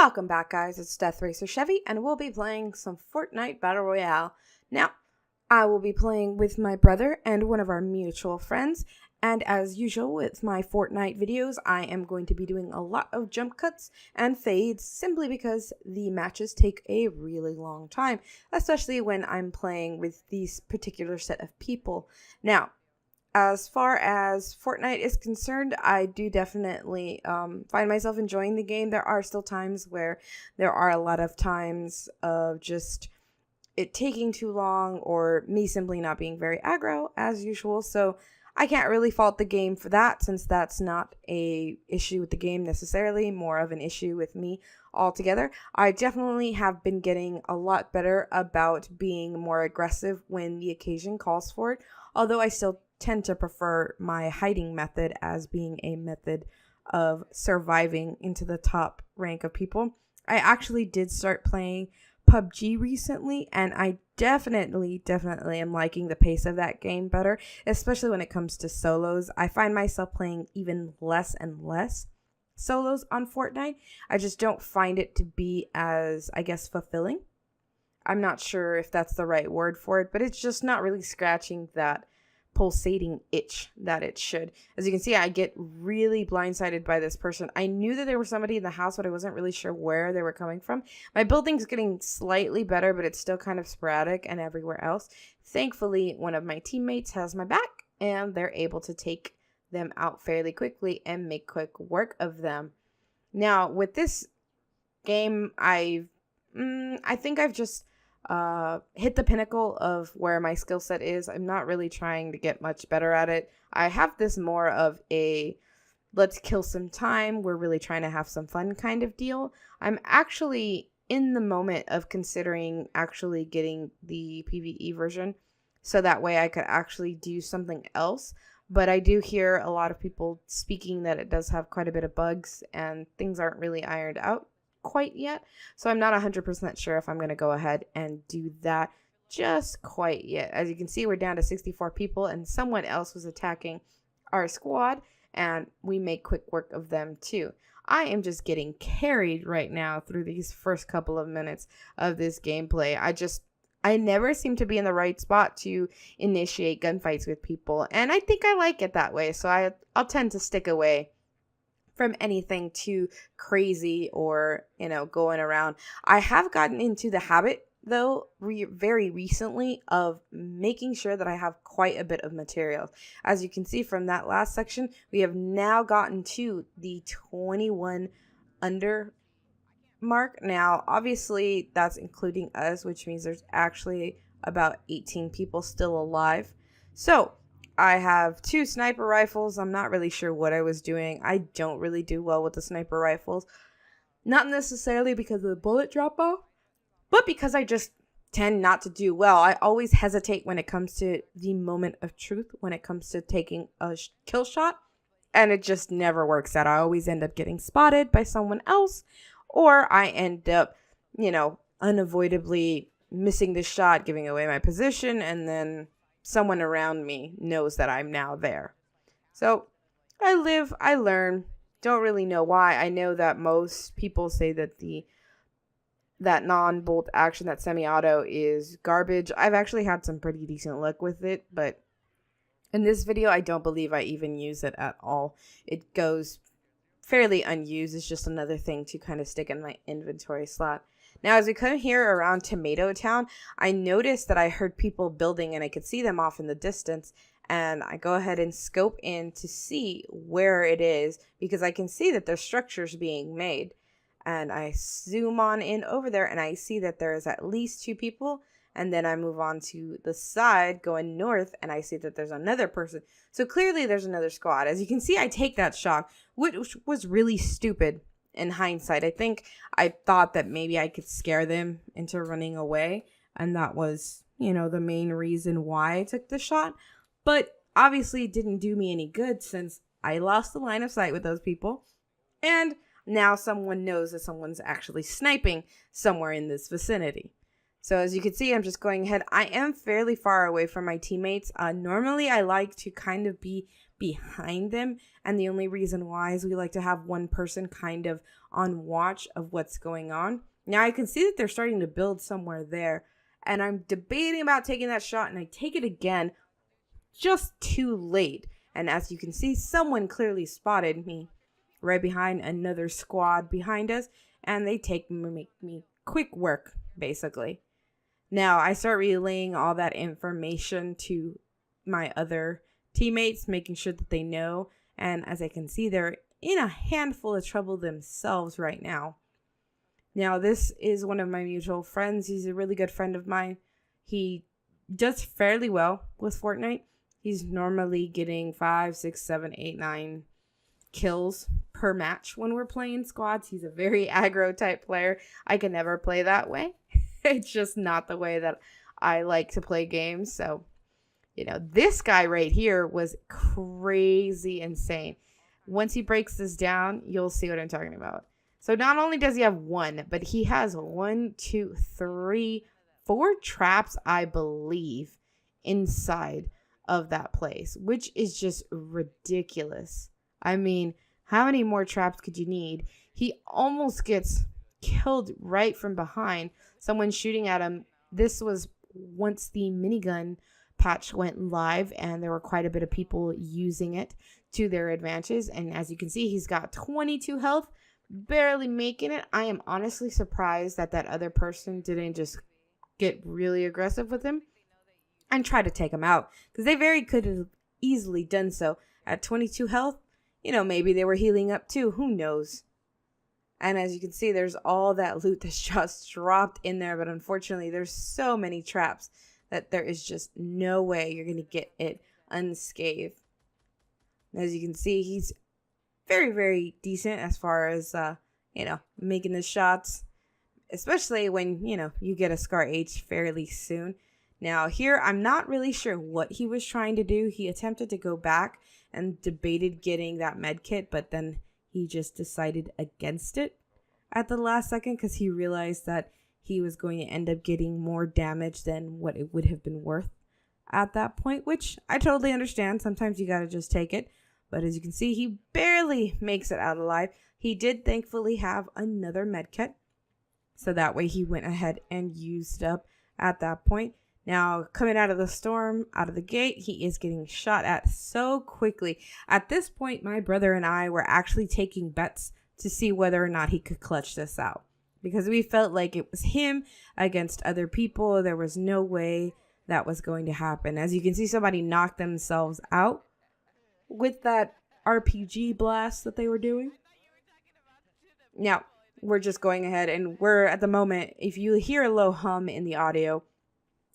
Welcome back, guys. It's Death Racer Chevy, and we'll be playing some Fortnite Battle Royale. Now, I will be playing with my brother and one of our mutual friends, and as usual with my Fortnite videos, I am going to be doing a lot of jump cuts and fades simply because the matches take a really long time, especially when I'm playing with these particular set of people. Now, as far as Fortnite is concerned, I do definitely find myself enjoying the game. There are still times where there are a lot of times of just it taking too long or me simply not being very aggro as usual. So I can't really fault the game for that, since that's not a issue with the game necessarily, more of an issue with me altogether. I definitely have been getting a lot better about being more aggressive when the occasion calls for it, although I still tend to prefer my hiding method as being a method of surviving into the top rank of people. I actually did start playing PUBG recently, and I definitely am liking the pace of that game better, especially when it comes to solos. I find myself playing even less and less solos on Fortnite. I just don't find it to be as, I guess, fulfilling. I'm not sure if that's the right word for it, but it's just not really scratching that pulsating itch that it should. As you can see, I get really blindsided by this person. I knew that there was somebody in the house, but I wasn't really sure where they were coming from. My building's getting slightly better, but it's still kind of sporadic and everywhere else. Thankfully, one of my teammates has my back, and they're able to take them out fairly quickly and make quick work of them. Now, with this game, I think I've just hit the pinnacle of where my skill set is. I'm not really trying to get much better at it. I have this more of a let's kill some time, we're really trying to have some fun kind of deal. I'm actually in the moment of considering actually getting the PvE version, so that way I could actually do something else. But I do hear a lot of people speaking that it does have quite a bit of bugs and things aren't really ironed out quite yet, so I'm not 100% sure if I'm going to go ahead and do that just quite yet. As you can see, we're down to 64 people, and someone else was attacking our squad, and we make quick work of them too. I am just getting carried right now through these first couple of minutes of this gameplay. I never seem to be in the right spot to initiate gunfights with people, and I think I like it that way, so I'll tend to stick away from anything too crazy or, going around. I have gotten into the habit, though, very recently of making sure that I have quite a bit of materials. As you can see from that last section, we have now gotten to the 21 under mark. Now, obviously, that's including us, which means there's actually about 18 people still alive. So I have 2 sniper rifles. I'm not really sure what I was doing. I don't really do well with the sniper rifles. Not necessarily because of the bullet drop off, but because I just tend not to do well. I always hesitate when it comes to the moment of truth, when it comes to taking a kill shot, and it just never works out. I always end up getting spotted by someone else, or I end up, unavoidably missing the shot, giving away my position, and then someone around me knows that I'm now there. So I live, I learn, don't really know why. I know that most people say that that non-bolt action, that semi-auto, is garbage. I've actually had some pretty decent luck with it, but in this video, I don't believe I even use it at all. It goes fairly unused. It's just another thing to kind of stick in my inventory slot. Now, as we come here around Tomato Town, I noticed that I heard people building, and I could see them off in the distance. And I go ahead and scope in to see where it is, because I can see that there's structures being made. And I zoom on in over there, and I see that there is at least 2 people. And then I move on to the side going north, and I see that there's another person. So clearly there's another squad. As you can see, I take that shock, which was really stupid. In hindsight, I think I thought that maybe I could scare them into running away, and that was, the main reason why I took the shot. But obviously it didn't do me any good, since I lost the line of sight with those people, and now someone knows that someone's actually sniping somewhere in this vicinity. So as you can see, I'm just going ahead. I am fairly far away from my teammates. Normally I like to kind of be behind them. And the only reason why is we like to have one person kind of on watch of what's going on. Now I can see that they're starting to build somewhere there. And I'm debating about taking that shot, and I take it again just too late. And as you can see, someone clearly spotted me right behind another squad behind us, and they make me quick work, basically. Now I start relaying all that information to my other teammates, making sure that they know. And as I can see, they're in a handful of trouble themselves right now. Now, this is one of my mutual friends. He's a really good friend of mine. He does fairly well with Fortnite. He's normally getting 5, 6, 7, 8, 9 kills per match when we're playing squads. He's a very aggro type player. I can never play that way. It's just not the way that I like to play games. So, this guy right here was crazy insane. Once he breaks this down, you'll see what I'm talking about. So not only does he have one, but he has 1, 2, 3, 4 traps, I believe, inside of that place, which is just ridiculous. I mean, how many more traps could you need? He almost gets killed right from behind. Someone shooting at him. This was once the minigun patch went live, and there were quite a bit of people using it to their advantage. And as you can see, he's got 22 health. Barely making it. I am honestly surprised that other person didn't just get really aggressive with him and try to take him out, because they very could have easily done so. At 22 health, maybe they were healing up too. Who knows? And as you can see, there's all that loot that's just dropped in there. But unfortunately, there's so many traps that there is just no way you're going to get it unscathed. As you can see, he's very, very decent as far as, making the shots, especially when, you get a Scar H fairly soon. Now here, I'm not really sure what he was trying to do. He attempted to go back and debated getting that med kit, but then he just decided against it at the last second because he realized that he was going to end up getting more damage than what it would have been worth at that point, which I totally understand. Sometimes you got to just take it. But as you can see, he barely makes it out alive. He did thankfully have another medkit, so that way he went ahead and used up at that point. Now, coming out of the storm, out of the gate, he is getting shot at so quickly. At this point, my brother and I were actually taking bets to see whether or not he could clutch this out, because we felt like it was him against other people. There was no way that was going to happen. As you can see, somebody knocked themselves out with that RPG blast that they were doing. Now, we're just going ahead, and we're at the moment, if you hear a low hum in the audio,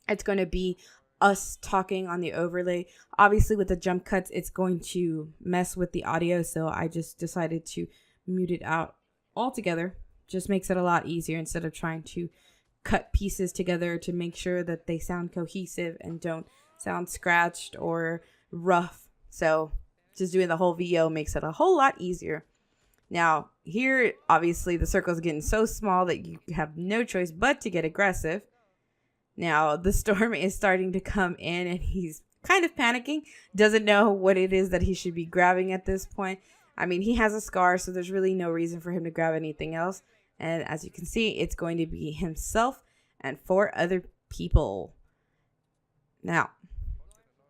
it's going to be us talking on the overlay. Obviously, with the jump cuts, it's going to mess with the audio, so I just decided to mute it out altogether. Just makes it a lot easier instead of trying to cut pieces together to make sure that they sound cohesive and don't sound scratched or rough. So just doing the whole VO makes it a whole lot easier. Now, here, obviously, the circle is getting so small that you have no choice but to get aggressive. Now, the storm is starting to come in, and he's kind of panicking. Doesn't know what it is that he should be grabbing at this point. I mean, he has a scar, so there's really no reason for him to grab anything else. And as you can see, it's going to be himself and 4 other people. Now,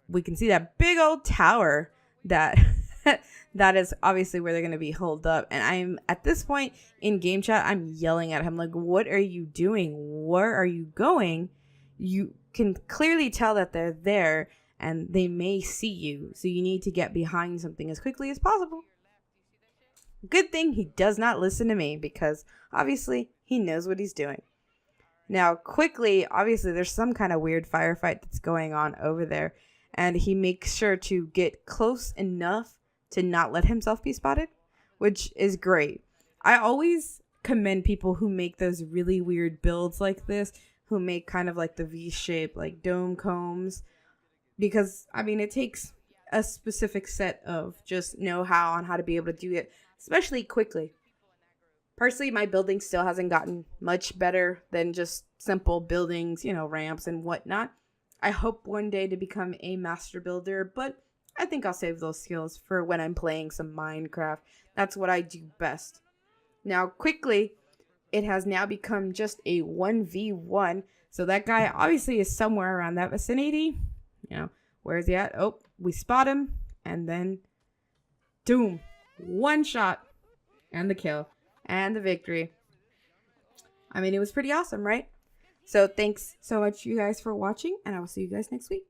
we can see that big old tower that is obviously where they're going to be holed up. And I'm at this point in game chat, I'm yelling at him like, what are you doing? Where are you going? You can clearly tell that they're there and they may see you. So you need to get behind something as quickly as possible. Good thing he does not listen to me, because obviously he knows what he's doing. Now, quickly, obviously there's some kind of weird firefight that's going on over there. And he makes sure to get close enough to not let himself be spotted, which is great. I always commend people who make those really weird builds like this, who make kind of like the V shape, like dome combs, because, I mean, it takes a specific set of just know-how on how to be able to do it, especially quickly. Personally, my building still hasn't gotten much better than just simple buildings, ramps and whatnot. I hope one day to become a master builder, but I think I'll save those skills for when I'm playing some Minecraft. That's what I do best. Now, quickly, it has now become just a 1v1. So that guy obviously is somewhere around that vicinity. Where is he at? Oh, we spot him. And then, doom. One shot. And the kill. And the victory. I mean, it was pretty awesome, right? So thanks so much, you guys, for watching. And I will see you guys next week.